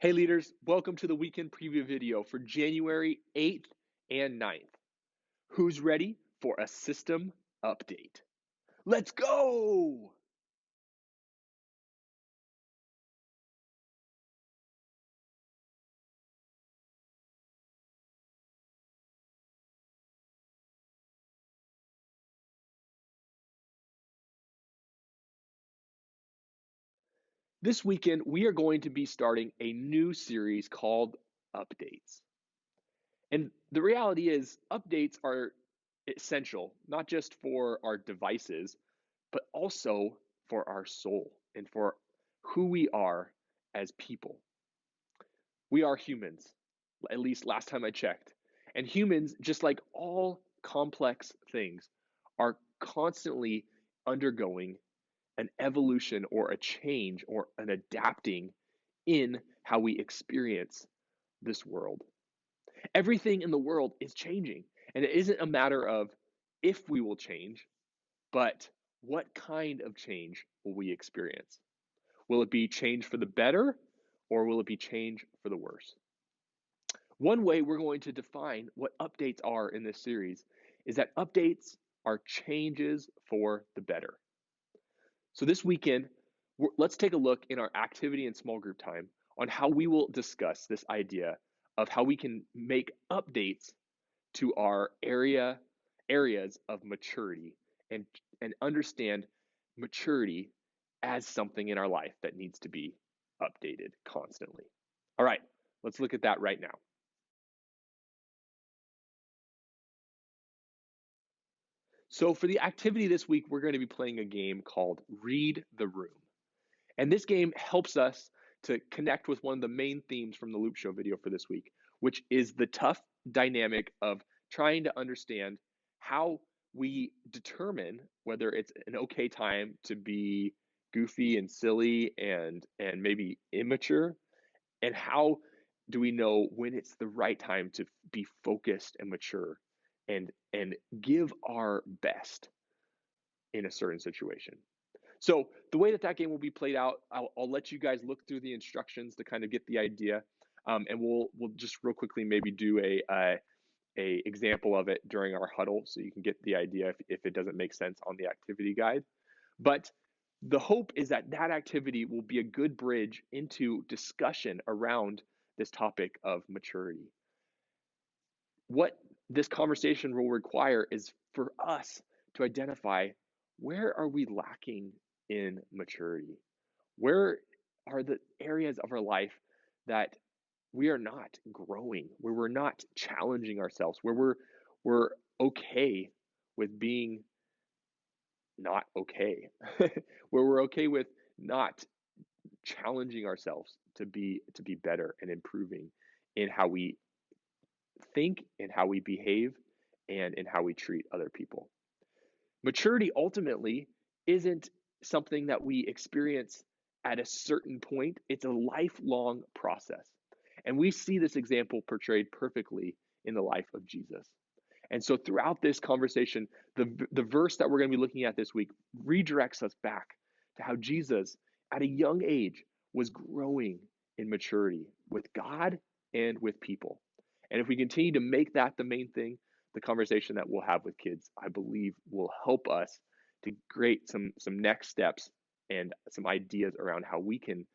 Hey leaders, welcome to the weekend preview video for January 8th and 9th. Who's ready for a system update? Let's go! This weekend, we are going to be starting a new series called Updates. And the reality is, updates are essential, not just for our devices, but also for our soul and for who we are as people. We are humans, at least last time I checked. And humans, just like all complex things, are constantly undergoing an evolution or a change or an adapting in how we experience this world. Everything in the world is changing. And it isn't a matter of if we will change, but what kind of change will we experience? Will it be change for the better or will it be change for the worse? One way we're going to define what updates are in this series is that updates are changes for the better. So this weekend, let's take a look in our activity and small group time on how we will discuss this idea of how we can make updates to our areas of maturity and understand maturity as something in our life that needs to be updated constantly. All right, let's look at that right now. So for the activity this week, we're going to be playing a game called Read the Room. And this game helps us to connect with one of the main themes from the Loop Show video for this week, which is the tough dynamic of trying to understand how we determine whether it's an okay time to be goofy and silly and maybe immature, and how do we know when it's the right time to be focused and mature and give our best in a certain situation. So the way that that game will be played out, I'll let you guys look through the instructions to kind of get the idea, and we'll just real quickly maybe do a example of it during our huddle, so you can get the idea if it doesn't make sense on the activity guide. But the hope is that that activity will be a good bridge into discussion around this topic of maturity. What this conversation will require is for us to identify, where are we lacking in maturity? Where are the areas of our life that we are not growing, where we're not challenging ourselves, where we're okay with being not okay, where we're okay with not challenging ourselves to be better and improving in how we think, in how we behave, and in how we treat other people. Maturity ultimately isn't something that we experience at a certain point, it's a lifelong process. And we see this example portrayed perfectly in the life of Jesus. And so throughout this conversation, the verse that we're going to be looking at this week redirects us back to how Jesus, at a young age, was growing in maturity with God and with people. And if we continue to make that the main thing, the conversation that we'll have with kids, I believe, will help us to create some next steps and some ideas around how we can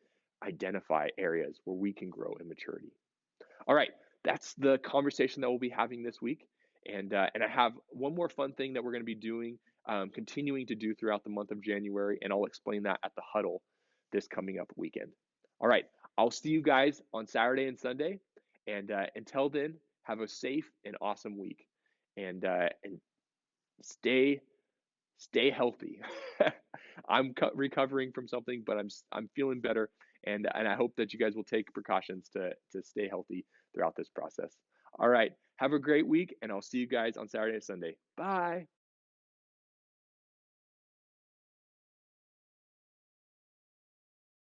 identify areas where we can grow in maturity. All right, that's the conversation that we'll be having this week, and I have one more fun thing that we're going to be doing, continuing to do throughout the month of January, and I'll explain that at the huddle this coming up weekend. All right, I'll see you guys on Saturday and Sunday, and until then, have a safe and awesome week, and stay healthy. I'm recovering from something, but I'm feeling better, and I hope that you guys will take precautions to stay healthy throughout this process. All right, have a great week, and I'll see you guys on Saturday and Sunday. Bye.